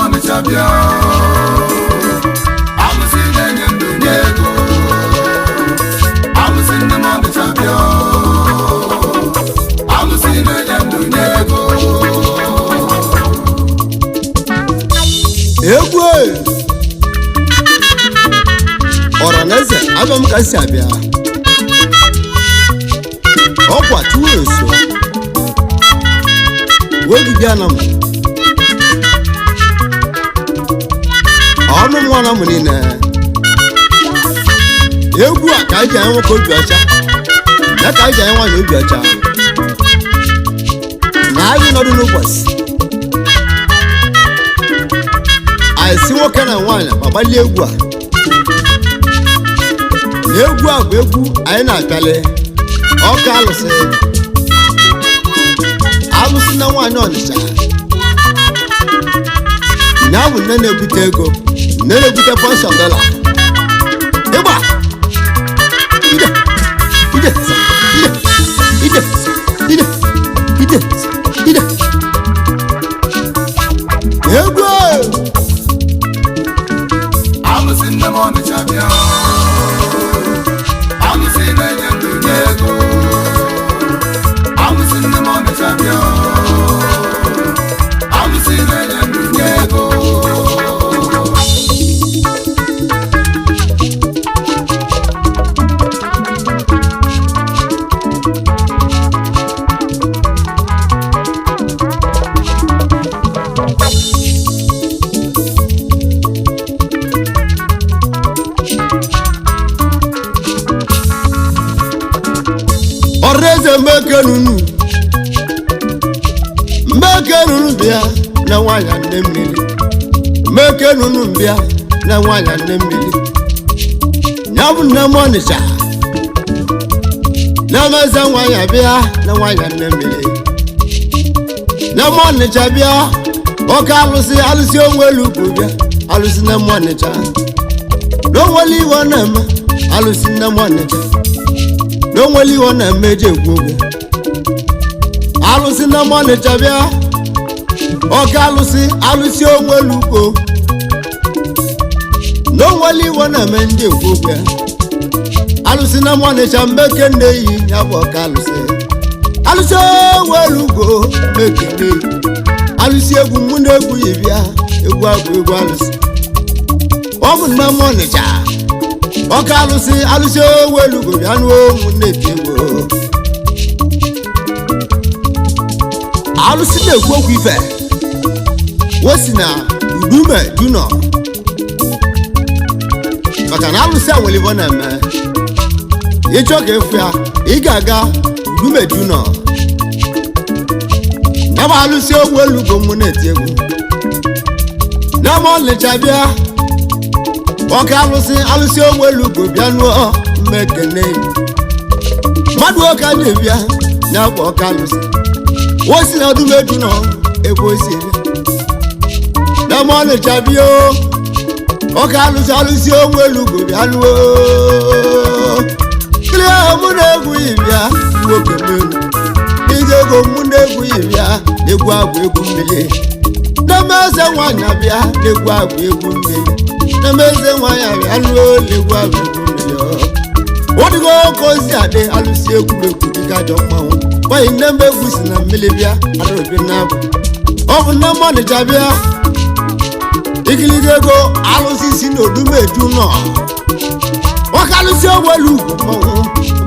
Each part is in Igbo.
Onitsha bịa Alusi na-enye ndụ nye ego Alusi Nnem Onitsha bịa Alusi na-enye ndụ nye ego egwu Ọraneze abịa m ka si abịa ọkwa tuwo eso Ogidi anam ọnụ nwa na m niile egwu a ka anyị ji anyị nwoke obi ọcha ya ka anyị ji anyị nwaanyị obi ọcha na anyị nọdụ n'ụbọchị anyị si nwoke na nwaanyị ma gbalie egwu a na egwu a bụ egwu anyị na-apịali ọka alụsị na nwaanyị Onitsha ya bụ nne na-ebute ego nne na-ebute $1 ịgba ide ide ide ide ide ide egwu Alusi Nnem Onitsha bịa Alusi na-enye ndụ nye ego Alusi Nnem Onitsha bịa Alusi na-enye ndụ nye ego Ọreze mmekenunu bịa na nwaanyị nne mmiri mmekenunu bịa na nwaanyị nne mmiri ya bụ Nnem Onitsha na-emeze nwaanyị bịa na nwaanyị nne mmiri Nnem Onitsha bịa ọka alụsị onwe elu ugwu bịa alụsị Nnem Onitsha n'onwere iwe na-eme alụsị Nnem Onitsha n'onwere iwe na-eme eji egwu ogwe alụsị Nnem Onitsha bịa ọka alụsị onwe elu ugwu n'onwere iwe na-eme ndị egwu ogwe alụsị Nnem Onitsha mbeke nne-eyi ya bụ ọka alụsị onwe elu ugwu mbeke nne-eyi alụsị egwu mụ na egwu yi bịa egwu agwụ egwu alụsị ọ bụ Nnem Onitsha ọka alụsị onwe elu ugwu bịa n'ụmụ na-eti egwu alụsị na-ekwu okwu ife wosi na udume junọ maka na alụsị a nwere ibe ọ na-eme ịchọ ka efu ya ị ga-aga udume junọ ya bụ alụsị onwe elu ugwu mụ na-eti egwu Nnem Onitsha bịa ọka alụsị onwe elu ugwu bịa nụọ mmekene mmadụ ọka na-ebịa ya bụ ọka alụsị wosi na udume junọ ebe o si ebe Nnem Onitsha bịa ọka alụsị onwe elu ugwu bịa nụọ kiri mụ na-egwu yi bịa nwoke n'elu ije ego mụ na-egwu yi bịa egwu agwụ egwu mmiri na-emeze nwaanyị abịa egwu agwụ egwu mmiri na-emeze nwaanyị abịa nụọ egwu agwụ egwu mmiri ọ dịgo oke ozi adị alụsị egwuregwu dịka ajọ mmanwụ nwaanyị nne m egwu si na mmiri bịa adaobi n'abụ ọ bụ Nnem Onitsha bịa ikiligo ego alụsị si n'odume junọ ọka alụsị onwe elu ugwu mmanwụ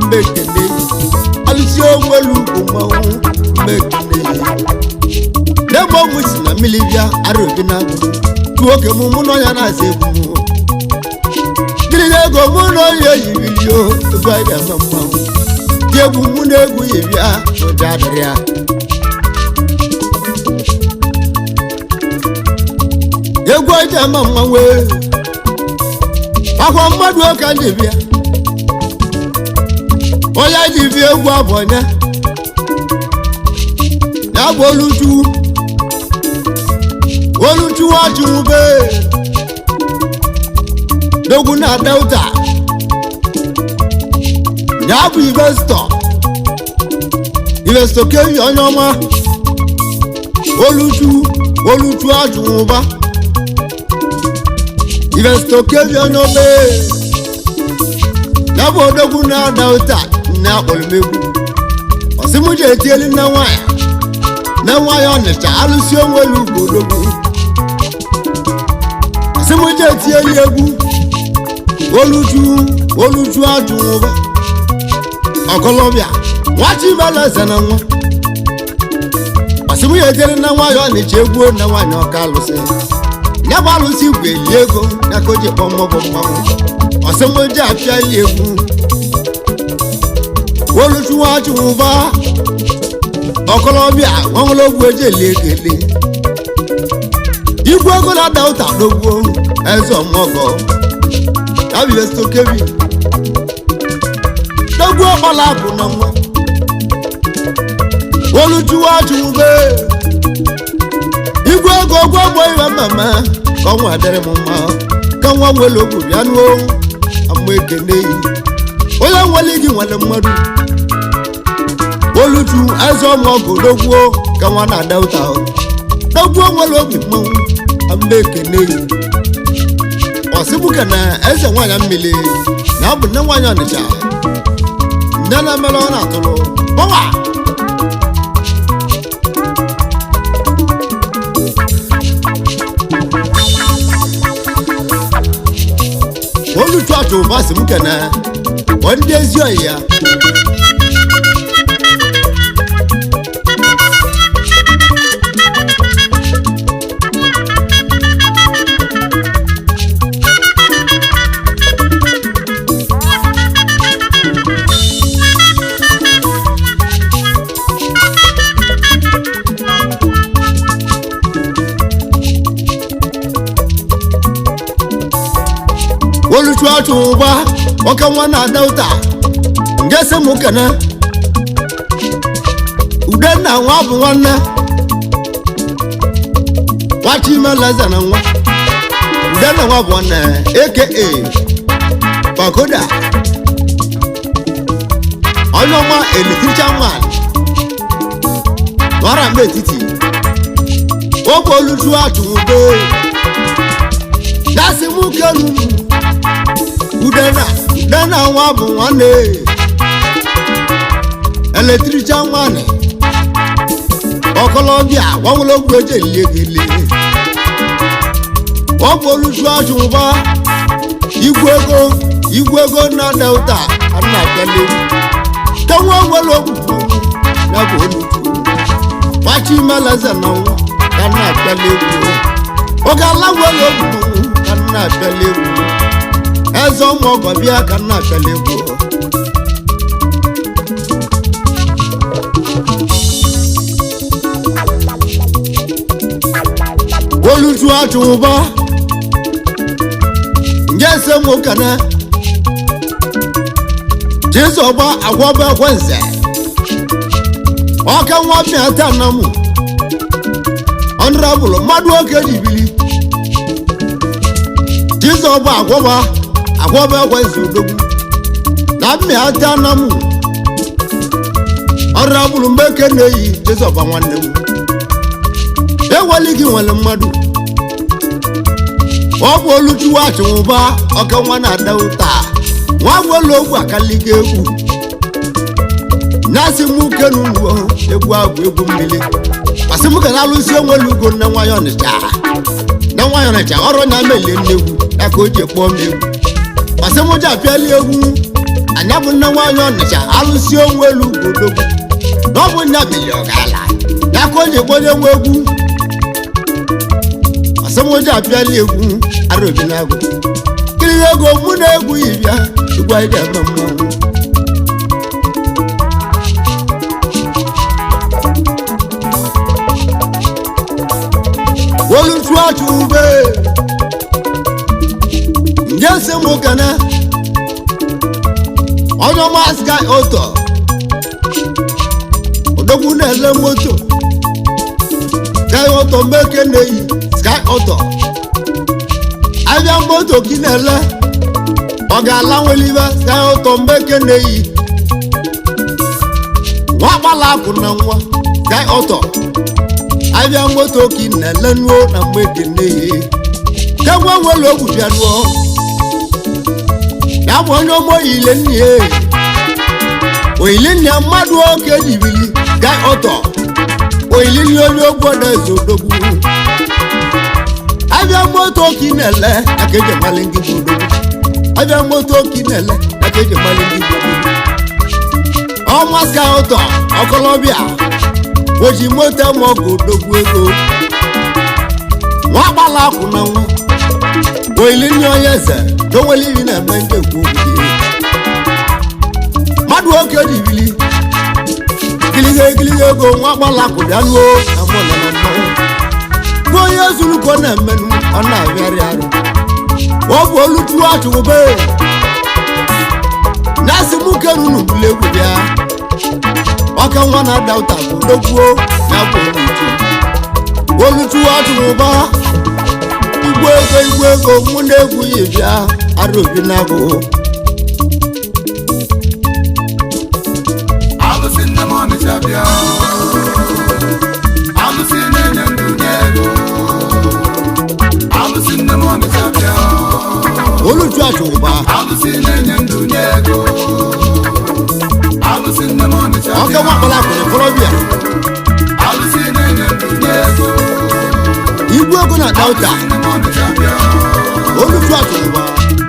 mmekene alụsị onwe elu ugwu mmanwụ mmekene n'ebe ọgwụ si na mmiri bịa adaobi n'abụ tụọ oke mụ na ọnya na-aza egwu mụ ikiligo ego mụ na ọnya eyibilio ego anyị ga-ama mmanwụ dị egwu mụ na egwu yi bịa ụja adịrị ya egwu eji ama mmanwụ akwa mmadụ ọka ndị bịa onye ji bịa egwu abụ onye ya bụ oluchu wachụbe n'ogwu na Delta ya bụ investọ keyi onye ọma oluchu ajụba Investor Kevin Obe. Nabo dogu na dauta na olmegu. Osimuje tieli na waya. Na waya Onitsha Alusi onwelu godogu. Osimuje tieli egu. Oluju ajuba. Okolobia. Wachi bala sana nwa. Osimuje tieli na waya Onitsha egu na waya Okalusi. Nyaba Alusi gweli ego na koje pomo. Osimuje apiali egu. Oluju ajuba. Okolobia wọn lo gbo eje lekele. Igwe ego la dauta dogbo ezo mogo. Abi Investor Kevin. Dogbo bala bu na nwa. Oluju ajube. Igwe ego gbogbo iwe mama. Kan wa dere mo ma. Kan wa we lo bu bianu o. Amu ekene yi. Oya nwale gi nwale mmadu. Oluju ezo mogo dogbo kan wa na dauta o. Dogbo nwale obi mo. Amu ekene yi. Osibuka na eze nwanya mmili na ọ bụ nne nwanya Onitsha. Nne na mere ọ na-atụrụ. Bọwa! Oluju achụ ụba Osibuka na ọ ndị ezi oyi ya. Oluju achụ ụba ọka nwa na dauta. Ngese mụ kana. Udenna nwa bụ nwanne. Wachi malaza na nwa. Udenna nwa bụ nwanne aka Pagoda. Onye ọma electrician man. Nwara mbe etiti. Ọ bụ Oluju achụ ụba. Nasi mụ kenu. Udenna nwa bụ nwanne. Electrician man. Okolobia wawolo gbeje legele. Ọ bụ Oluju achụ ụba. Igwe ego na dauta ana kele. Kanwa wolo bụ na bụ Oluju. Wachi malaza na nwa kana kele. Ogala wolo bụ kana kele. Ezo mogo bia kana kele. Oluju achụ ụba. Ngese mụ kana. Jesu ọba agwọba ekwenze. Ọka nwa mịata na mụ. Honorable mmadụ oke jibili. Jesu ọba agwọba ekwenze odogwu. Na mịata na mụ. Honorable mbeke na-eyi Jesu ọba nwanne mụ. Eweli gị nwere mmadụ. Ọ bụ Oluju achụ ụba ọka nwa na dauta. Nwa gwelu ogwu akaliga egwu. Nasi mụ kenu nuo egwu agwụ egwu mmiri. Osibuka na Alusi onwelu ugo nne nwanya Onitsha. Nne nwanya Onitsha ọrụ na mele nnegwu ya ka o ji ekpọọ m egwu. Osibuka apịali egwu. Anya bụ nne nwanya Onitsha Alusi onwelu ugo dogwu. Na ọ bụ nya bili ọgala ya ka o ji ekpọọ nwe egwu. Osibuka apịali egwu arobi na agụ. Kiri ego mụ na egwu ibia igwa ide eme mmọnwụ. Oluju achụ ube. Ngese mụ kana. Onye ọma Sky Auto. Odogwu na-ele moto. Sky Auto mbeke na-eyi Sky Auto. Abịa moto gị na-ele. Ọ ga-ala nwelibe Sky Auto mbeke na-eyi. Nwa gbala akụ na nwa Sky Auto. Abịa moto gị na-ele nuo na mbeke na-eyi. kegwa nwere ogwu bịaruo ya bụ onye ọmọ ile nne oyili nne mmadụ oke dibili ga ọtọ oyili nne onye ogwu ọdọ eze odogwu abịa moto oke na-ele aka eji mali ndị bụ odogwu abịa moto oke na-ele aka eji mali ndị bụ odogwu ọnwa ska ụtọ ọkọlọbịa oji moto ma ọgụ odogwu ego nwa gbala akwụ na nwa oyili nne onye eze n'onwere iri na-eme ndị ekwu okwu mmadụ oke dibili giliga ego nwa gbala akwụ bịa nuo na mụ na mmanwụ bụ onye zuru ka ọ na-emenụ ọ na-abịarị arụ ọ bụ olu tuo achụbe na-asị m kenu n'ugbule egwu bịa ọka nwa na-ada ụta bụ odogwuo ya bụ olu tuo achụba igwe ego mụ na-egwu ya bịa arụ obi na-abụ Alusi Nnem Onitsha bịa Alusi na-enye ndụ nye ego Alusi Nnem Onitsha bịa olu tuo achụba Alusi na-enye ndụ nye ego Alusi Nnem Onitsha bịa ọka nwa gbala akwụ na kọlọbịa Alusi na-enye ndụ nye ego igwe ego na-ada ụta Nnem Onitsha bịa olu tuo achụba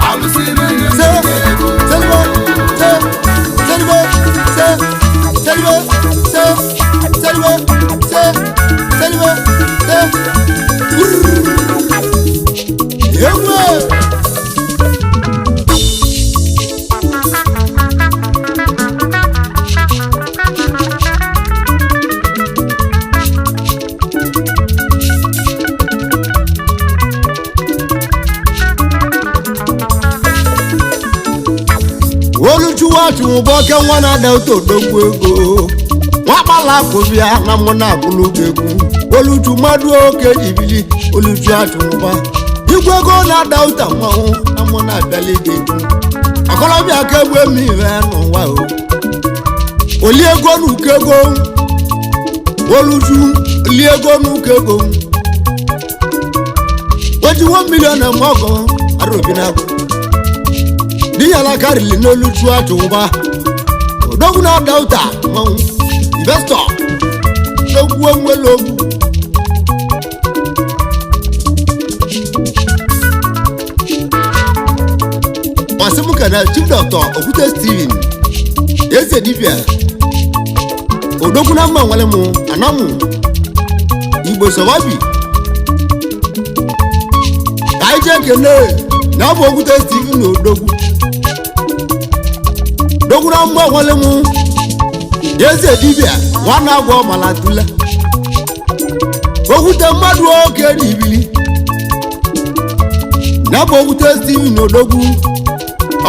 Alusi na-enye ndụ se nye ego selbe se selbe se selbe se selbe se selbe se yewe oluchuwachụbụ oke nwa na-ada ụtọ odogwu ego nwa gbala akụbịa na mụ na-abụlụ egwu oluchu mmadụ oke dibili oluchu achụba igwe ego na-ada ụta mmanwụ na mụ na-abịala ego egwu ọkọlọbịa ka egbe m ihe n'ụwa o oli ego n'uko ego oluchu oli ego n'uko ego ojiwo milion na mọgọ arobi na-abụ di yala karili n'oluchu achụba odogwu na-ada ụta mmanwụ investọ n'ogwu onwere ogwu masịmụka na chief doctor okwute steven eze dibia odogwu na mma nwere mụ anamụ igbo sọwabi ka anyị jee kene na bụ okwute steven na odogwu dogwura mgbe nwale mụ eze dibia nwanne agwọ mala tule okwute mmadụ oke dibili na bụ okwute steven odogwu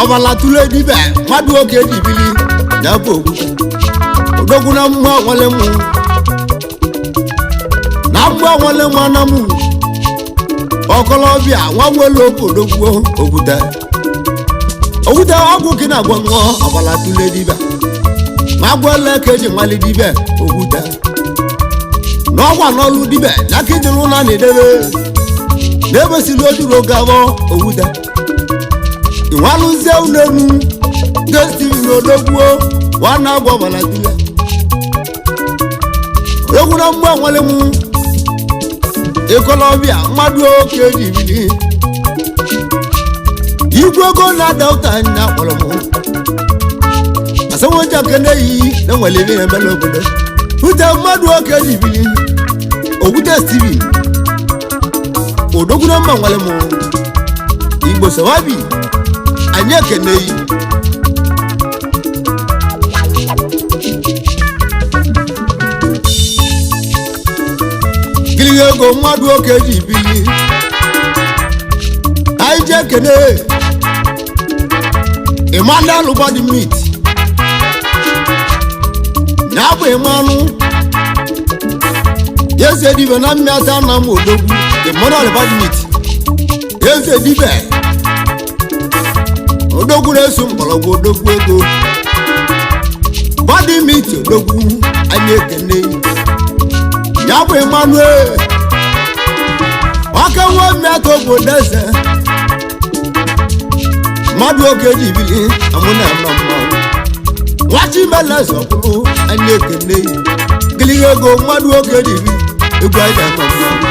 ọbala tule dibia mmadụ oke dibili na bụ okwute odogwu na mgbe nwale mụ na mgbe nwale mụ anamụ ọkọlọbịa nwa nwere oke odogwu okwute ọgwụ gị na-agwọ ṅụọ ọbala tule dibia ma agwọla ka eji mali dibia okwute n'ọgwa n'ọlụ dibia na ka iji ụlọ na-edebe na-ebesili ojuro gabọ okwute ịnwalụzie unenu gestiv n'odogwuo nwanne agwọ ọbala tule odogwu na mgbe nwale mụ ịkọlọbịa mmadụ oke dibili igwe ego na-ada ụta anya kpọrọ m asanwoja kene yi na nwere ebe na-eme n'obodo ute mmadụ oke dibili okwute steven odogwu na mma nwere m igbo sawabi anyị ekene yi gịlị ego mmadụ oke dibili anyị jee kene Emmanuel body meat na bụ Emmanuel eze dibe na mmịata na m odogwu Emmanuel body meat eze dibe odogwu na-eso mgbọrọgwụ odogwu ego body meat odogwu anyị ekene ya bụ Emmanuel ọ waka nwa mmetụ obodo eze mmadụ oge ji bili amụna ama mmanwụ nwachi mele zọpụrụ anyị ekene yi gịlịga ego mmadụ oge ji bili egwu anyị ama mmanwụ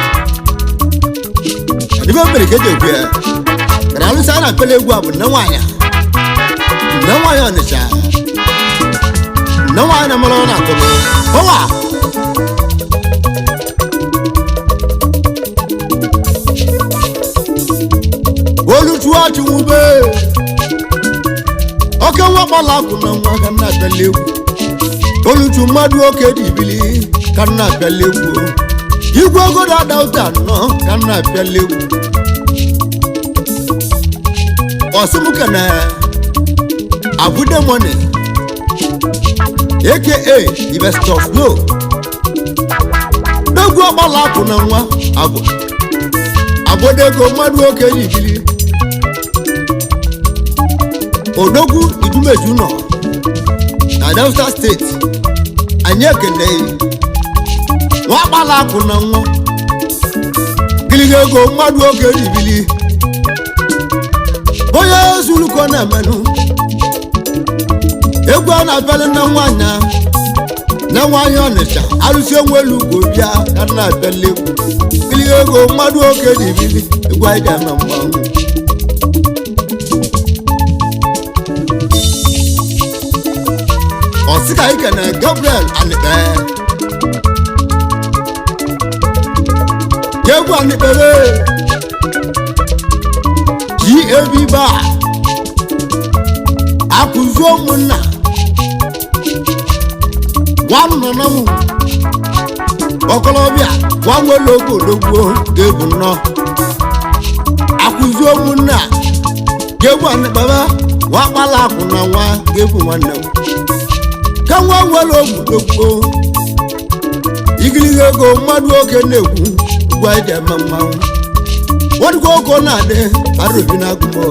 adịbe mere ka eji ekwu ya kara alụsị a na-apele egwu a bụ nne nwaanyị Onitsha nne nwaanyị na mara ọ na-atụrụ ọwa oluchua chiwube oke nwakpala akụ na nwa ka nna abịala egwu oluchu mmadụ oke dị ibili ka nna abịala egwu igwe ogodo adauta anọ ka nna abịala egwu ọsịmụka na abude money aka the best of no n'egwu ọkpala akụ na nwa abodego mmadụ oke dị ibili odogwu idumeju nọ na Delta steeti anyị ekene nwa akpala akụ na nwa gịlịga ego mmadụ oke dị ibili onye zuluko na-emenụ egwu a na-abịala na nwaanyị Onitsha alụsị onwe elu ugwu bịa ka na-abịala egwu gịlịga ego mmadụ oke dị ibili egwu anyị dị ama mmanwụ ọsịka ike na Gabriel Anịkpe egwu Anịkpere GAB bar akụzi ụmụnna nwanọ na mụ ọkọlọbịa nwanwere oge odogbuo ga-ebu nnọọ akụzi ụmụnna ga-egbu Anịkpere nwakpala akụ na nwa ga-ebu nwanne m ka nwa nwere oge odogbuo igiliga ego mmadụ oke na-ekwu ugwu anyị ji eme mmanwụ wadịkwa ogo na-adị arụbi na agụmọ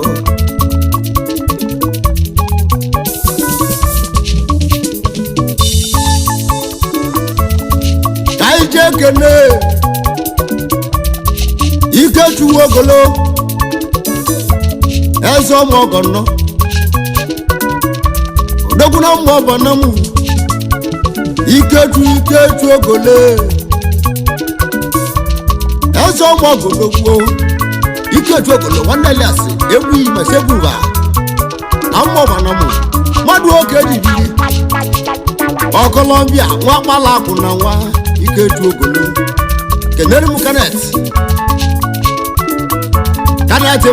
ka anyị jee kene Ikechuwu ogolo eze ọmụ ọgọ nnọ odogwu na mmụ ọbọ na mụ Ikechu ogolo eze ọmụ ọgọ odogwu Ikechu ogolo nwanne Elias egwu yi masegbuba amma ọbọ na mụ mmadụ oke jibiri ọkọlọmbịa nwa akpala akụ na nwa Ikechu ogolo kenere m Kanet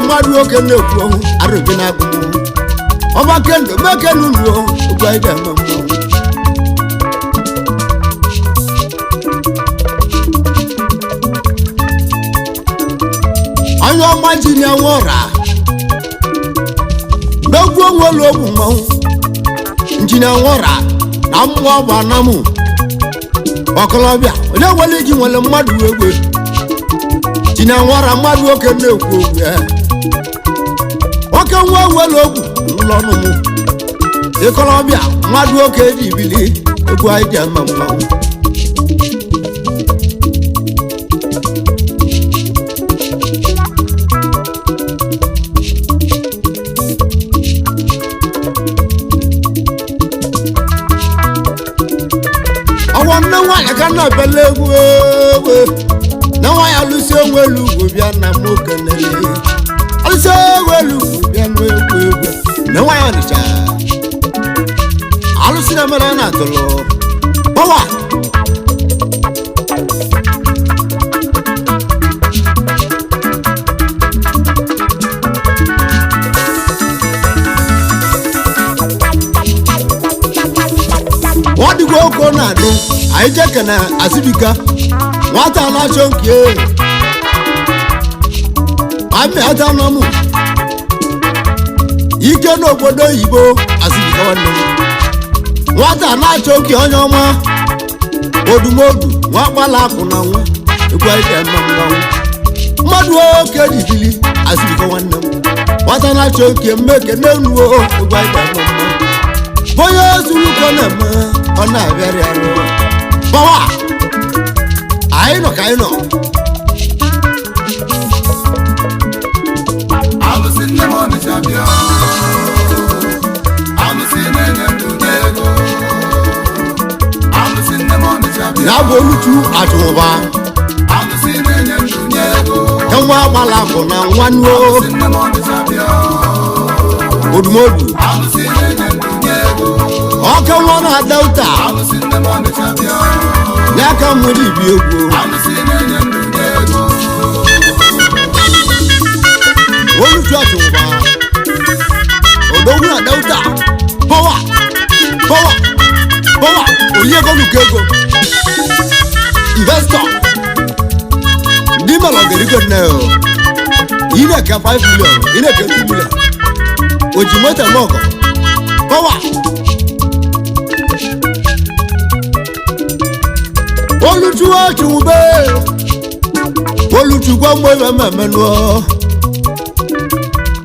mmadụ oke na-ekwu arụbi na agụmụ ọba kendo mekenu nuo ugwu anyị ga-eme mmụọ onye ọma jiri enwe ọra n'ogwu onwelu ogwu mmanwụ njiri enwe ọra na mmụọ bụ anamụ ọkọlọbịa onye nwere iji nwere mmadụ egwe jina nwara mmadụ oke na-ekwu okwu ya nwoke nwa nwere ogwu nlọnụ mụ ịkọlọbịa mmadụ oke dị ibili egwu anyị dị ama mmanwụ ọwọ nne nwaanyị ka na-abịala egwu egwe na nwaanyị alụsị onwe elu ugwu bịa na m okenele alụsị onwe elu ugwu bịa n'egwu egwu na nwaanyị Onitsha alụsị na mere na atụlụ ọwa ọ dịgo oko na-adị anyị jeke na azibika nwata na-achọ nke amịata nọ mụ ike n'obodo oyibo azibika nwanne m nwata na-achọ nke onye ọma odumodu nwa akpala akụ na nwa egwu anyị dị mma mmanwụ mmadụ oke jibili azibika nwanne m nwata na-achọ nke mmeke na-enuo egwu anyị dị mma mmanwụ onye zuru ụkọ na-eme ọ na-abịarị arụ bawa anyị nọ ka anyị nọ bụ oluchu achụba alụsị na-enye ndụ nye ego enwe agbala bụ na nwannuo alụsị nne m Ọnịcha bịa odumodu alụsị na-enye ndụ nye ego ọka nwa na-ada ụta alụsị nne m Ọnịcha bịa n'aka mmiri ibi egwu alụsị na-enye ndụ nye ego oluchu achụba odogwu na-ada ụta pọwa onye ego nuka ego investor ndị mmadụ ga-erigo nne ị na-eke 5 million ị na-eke 2 million oji moto mọgọ pọwa oluchu achụbe oluchu gwa mgbe ebe mmemenụ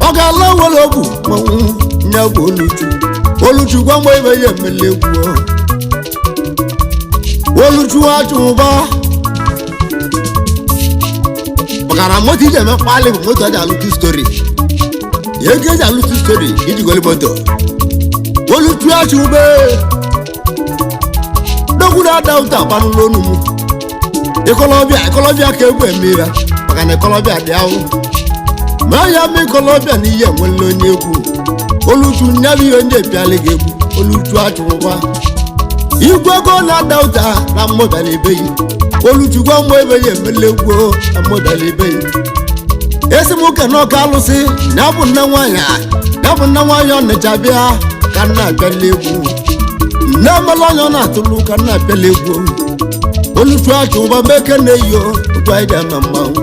ọ ga-ala nwere ogwu manwụ nye bụ oluchu gwa mgbe ebe ya emele egwu oluchu achụba makana moto iji eme mkpali bụ moto aja alụtụ stori ego eji alụtụ stori iji goli moto oluchu achụbe dogwu na-ada ụta gbanụlụ onu m ikolobịa ka egwu eme ya maka na ikolobịa dị ahụ ma ya ma ikolobịa na ihe enwele onye egwu oluchu nyabụ ihe onye epiala gị egwu oluchu achụba igwe ego na-ada ụta na mmụbịala ibe yi oluchu gwa mmụ ebe ya emele egwu na mmụbịala ibe yi esemokwu na ọka alụsị na bụ nne nwaanyị Ọnịcha bịa ka nna abịala egwu nne mmelụ anya ọ na-atụlụ ka nna abịala egwu oluchu achụba meke na-eyo ụgwọ anyị ga-eme mmanwụ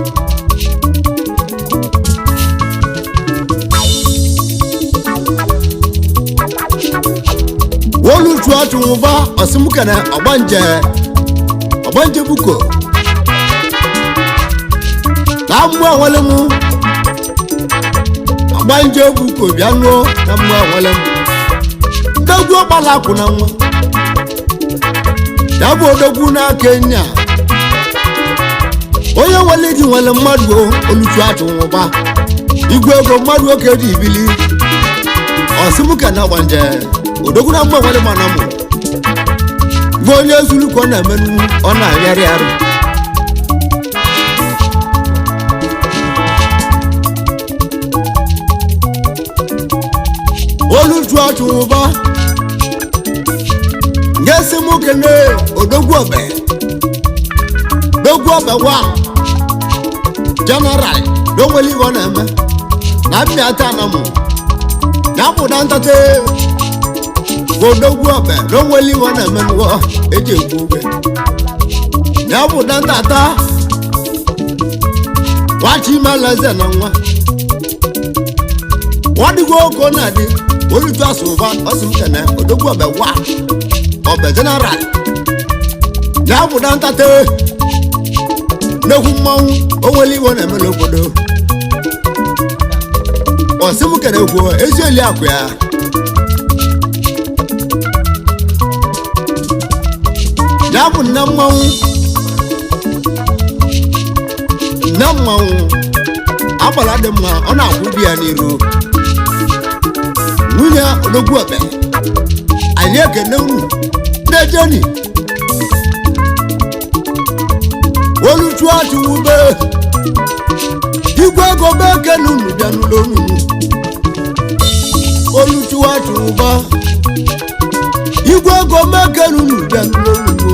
oluchu achụba ọsịmụkene ọgbanje buko na mmụọ nwere m ọgbanje buko bịa nụọ na mmụọ nwere m ndegwu ọgbala akwụ na nwa ya bụ odogwu n'aka enya onye nwere gị nwere mmadụ oluchu achụba igwe ego mmadụ oke dị ibili ọsịmụkene ọgbanje odogwu na mmụọ nwere mana mụ bụ onye zuru ka ọ na-emenụ ọ na-arịarị arụ oluchu achụba ngesi m kene odogwu ọbẹ wa general donweli ọ na-eme na mmịa taa na mụ ya pụda ntate odogwu ọbẹ donweli ọ na-eme n'ụwa eji ekwu ugwe ya pụda ntata wachi imelaze na nwa wadigo oko na-adị oluchu asụba ọsị m kene odogwu ọbẹ wa ọbẹ general ya pụda ntate n'ekwu mmanwụ onweli ọ na-eme n'obodo ọsị m kene kwuo ezi oli akụ ya ya bụ nne mmanwụ agbala dị mma ọ na-akwụ di ya n'iru nwunye odogwu ọbẹ anyị ekene unu na-ejeni oluchu achụwube igwe ego be ekene unu bịa n'ụlọ unu oluchu achụwụba igwe ego be ekene unu bịa n'ụlọ unu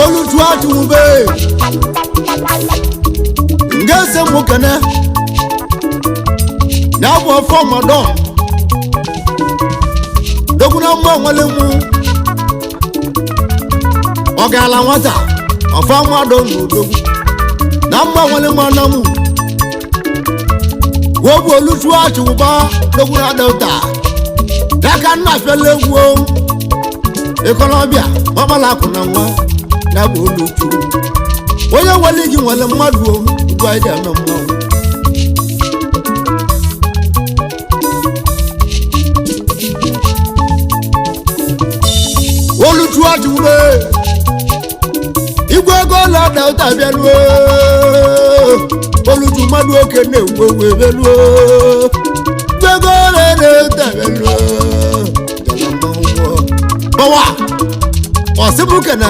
oluchu achụwube ngese mụ kene ya bụ ọfọ mmadụ dogwu na mmụọ nwere mụ ọ gaala nwata ọfọ mmadụ na odogwu na mmụọ nwere mụ na mụ wogwu oluchu achụba dogwu na delta daka nna fele egwu ikolobịa ọgbala akụ na nwa ya bụ oluchu onye nwere gị nwere mmadụ ugwu anyị ji eme mmanwụ oluchu achụbe igwe ego na delta bịaruo oluchu mmadụ oke na-ewu ewu ebeluo Ijego rere tabelo Jalamongo Bawa Osibuke na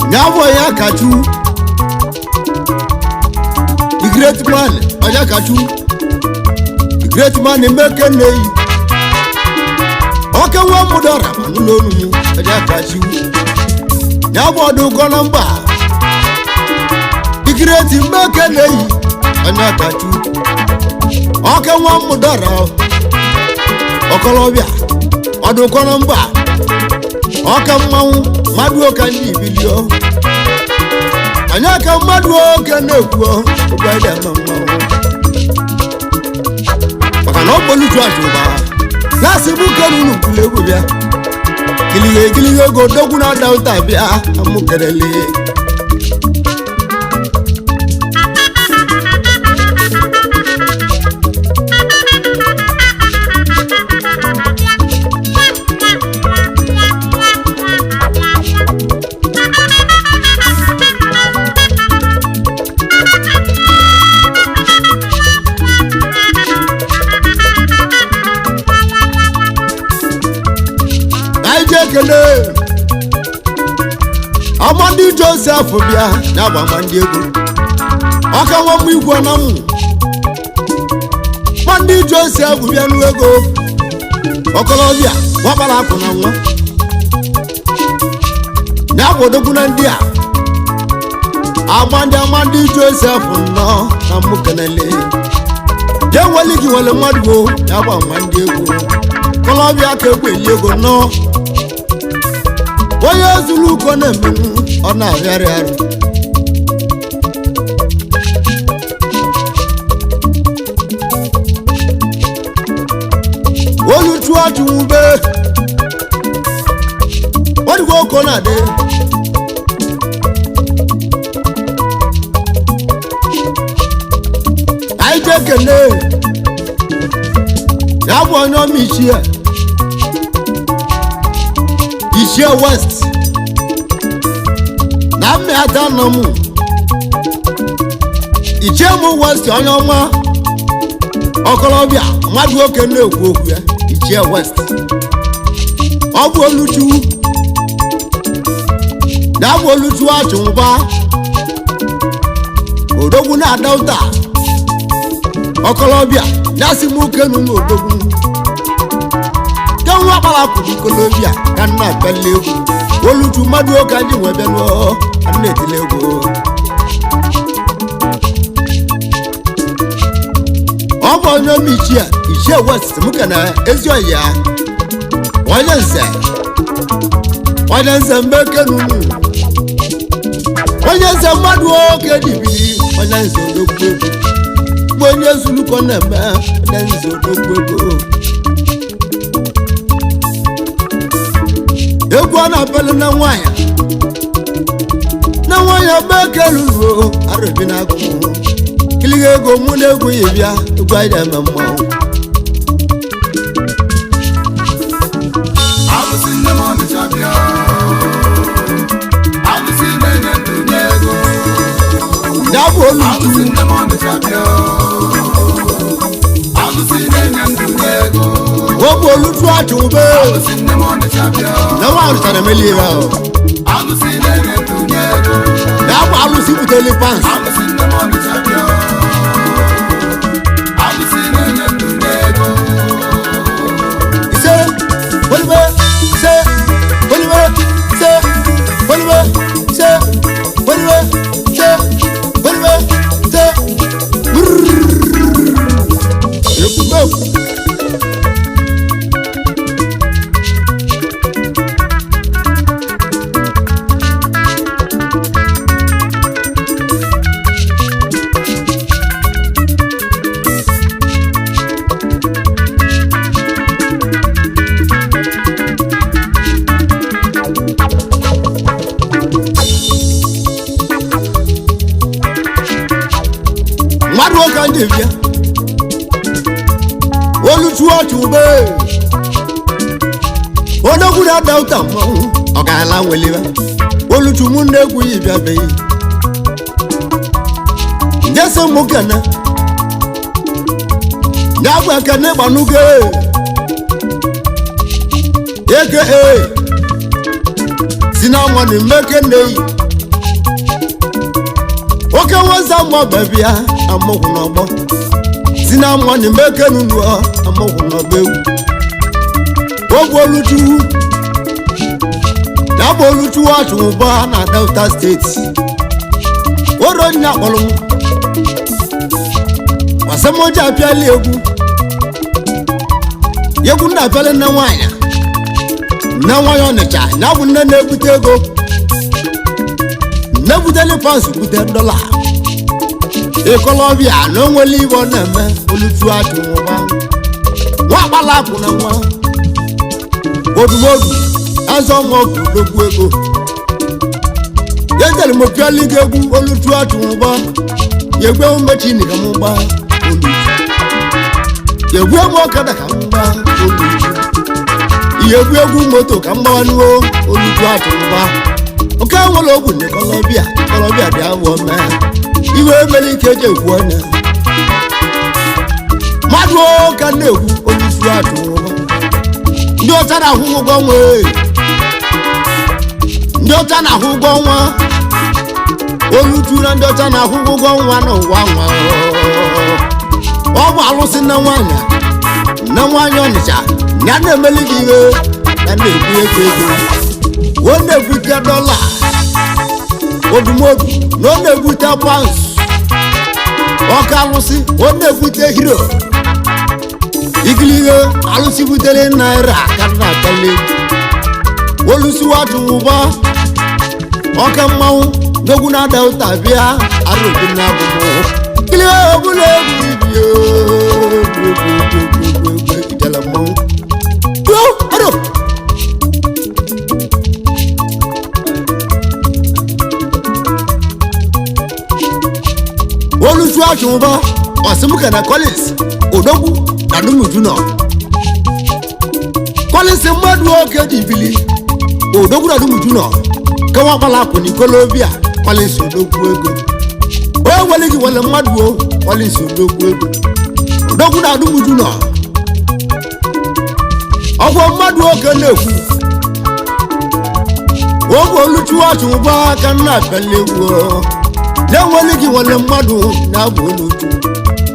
Nyabo ya kachu The great man Aja kachu The great man Imeke nei Oke wa mudara manulonu mu Aja kachu Nyabo du konamba The great Imeke nei Aja kachu Oke wa mudara Okolobia Odu konamba Oke mmanwu Madu oka ndi bilio Anyaka madu oka nekwo Ubaida mmanwu Wakana obolu tu atuba Nasi buke nunu kulegu bia Gilige go dogu na dauta bia Amukerele Kele Amandi Joseph bia na ba mandi ego Aka wa mu igwo na mu Mandi Joseph bia nu ego Okolobia wa bala ko na nwa Na bodogu na ndi a Amandi Joseph no na mu kenele Je wali gi wala madwo na ba mandi ego Kolobia ke gbe ego no Oya zulu kona menu ona yare Olu tuwa tuube Wadi go kona de Aije kene Yabo no michie Ishia West Na me ata no mu Ichemu West onoma Okolobia madu oke na ekwu okwu ya Ishia West Obu oluchu Na bu oluchu achunba Odogwu na adauta Okolobia Nasi muke nu odogwu Wa bala ku Kolobia kan na pelewu oluju madu o kan ji webe no ane tilego Obo no michia Ishia West mukana ezio ya Wanyanse mbeke nunu Wanyanse madu o ke dibili Wanyanse odogwu Wanyanse luko na ma Wanyanse odogwu Egwa na pele na nwanya beke lulu arabina ko kilige go mu na egwu yebia egwa ida mamma Alusi Nnem Onitsha bia Alusi Nnem Dunego Dabo Alusi lu Nnem Onitsha bia Alusi Nnem Dunego Obo lu tu ajube Alusi Nnem Onitsha bia Na wa rutana meliwa Alusi Nnem Dunego Dabo alusi buteli pants Alusi Nnem Onitsha bia Alusi Nnem Dunego Ise Bolbe Devia Olutu atube Odogu da dauta mo oga la welewa Olutu munde ku yibia be jese mukene nyagwa kene banuge eke sina mwani mekene oke waza mwa babia amoku n'ogbo sina mwani mekene nuo amoku n'ogbo Olutu na Olutu Atuba na Delta State Oronya Olu Wasemoja piali egwu na pele na nwanya Onitsha na bu nne na-ebute ego na-ebuteli pounds bute dollar Ekolobia na onwele ibo na-eme Olutu Atuba wa kpalakwu na nwa Odumodu azomogu logbu ego Yedel mo piali egwu Olutu Atuba yegbe umechi ni kamugba Olutu yegbe mo kada kamugba Olutu yegbe egwu moto kamugba nuo Olutu Atuba oka wolo ogun ni kolobia di awo me iwe meli keje egwu ona madu ka na egwu Olutu Atuba ndị ọcha na-ahụ ụgwọ nwa ndị ọcha na-ahụ ụgwọ nwa Olutu na ndị ọcha na-ahụ ụgwọ nwa n'ụwa nwa ọ bụ alụsị na nwanyị Onitsha ya na-emeli gị ihe na na-ekwu ego ọ na-ebute dọla Odumodu na ọ na-ebute pounds ọka alụsị ọ na-ebute hero Ikilige Alusi butere naira karna tale Olutu Atuba oke mmanwụ dogu na Delta bịa arobi na abumo Ikilige obule ibio idela mmanwụ yo aro Olutu Atuba osimuka na Collins odogu Adumujuno Collins mmadụ oke dị ibili odogwu Adumujuno kawa kpalapụ ni Kolobia Collins odogwu ego o nwere gị wele mmadụ o Collins odogwu ego odogwu Adumujuno ọgwọ mmadụ oke na-ekwu ogwe Olutu Atuba aka nna apele egwu na-enwere gị wele mmadụ na-abụ Olutu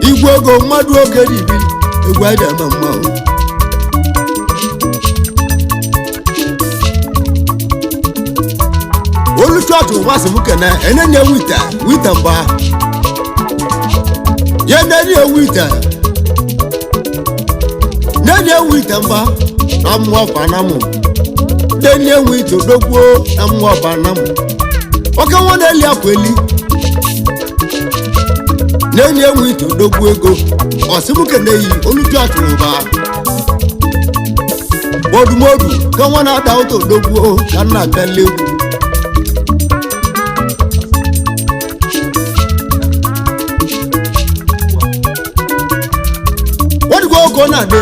igwe ego mmadụ oke dị ibili egwu aja mama Olutu Atuba simukena enene wita mba yenene wita mba amwa banamu nene wita dogwo amwa banamu oke wona eli akweli nene wita dogwo ego osimukena yi Olutu Atuba Odumodu ka wana da auto dogwo kana bele Wodigo na de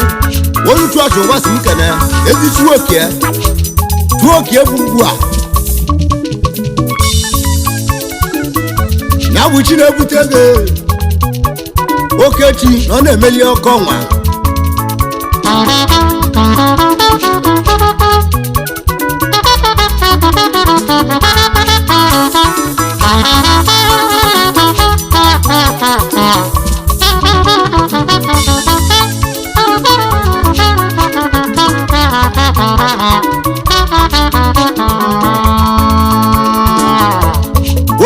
Olutu Atuba simukena ezi tuokie bugbu a na buchi na ebutege okechi no na emeli okonwa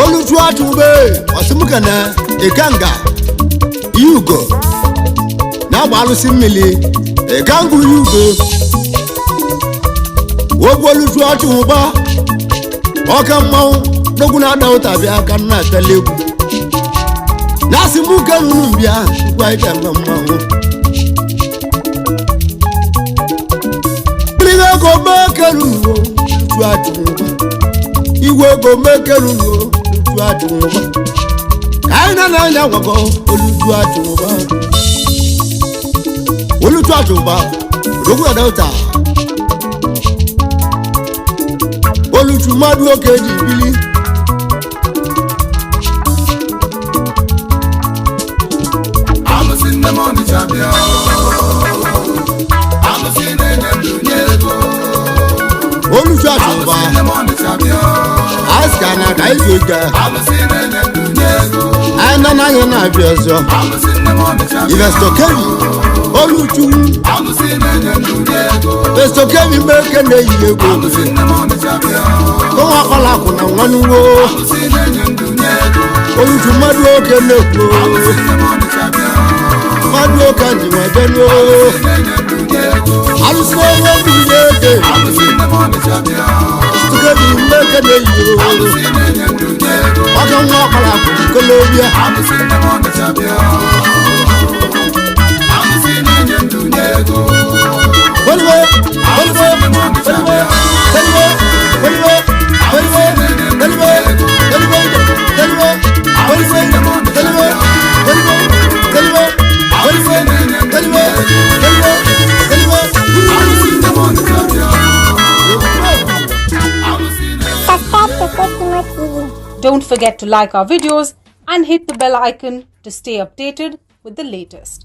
Olutu Atuba osimukana ekanga yugo na gbalusi mmili ekangu yugo ogwo Olutu Atuba oka mmanwụ dogu na Delta bịa aka na telegwu na simuka nunu bịa gwa ite mmanwụ Pliga go mekeru Olutu Atuba igwe go mekeru Olutu Atuba kaina na anya gwago Olutu Atuba dogu na Delta Olutu mmadụ oke dị ibili Onitsha bịa. Alụsị na-enye ndụ nye ego. Oluchi Achụba Alụsị Nnem Onitsha bịa. aska na ka anyị ga Alụsị na-enye ndụ nye ego. anyị na anaghị na-abịa ọzọ Alụsị Nnem Onitsha bịa. Investor Kevin Oluchu Alụsị na-enye ndụ nye ego. Investor Kevin Meke na-eyi egwu Alụsị Nnem Onitsha bịa. ọnwa akpalakụ na nwanụwo Alụsị na-enye ndụ nye ego. Oluchu mmadụ oke na-ekwu Alụsị Nnem Onitsha bịa. mmadụ oke ndị nwedenuo Alụsị na-enye ndụ nye ego. alụsị onwe nwunye eke Alụsị Nnem Onitsha bịa. Investor Kevin Meke na-eyi Alụsị na-enye ndụ nye ego. ọka nwa akpalakụ kolobia Alụsị Nnem Onitsha bịa. Alụsị na-enye ndụ nye ego. Weliwe Alụsị Nnem Onitsha bịa. Alụsị Nnem Onitsha bịa. Alụsị na-enye Subscribe to Cosimo TV. Don't forget to like our videos and hit the bell icon to stay updated with the latest.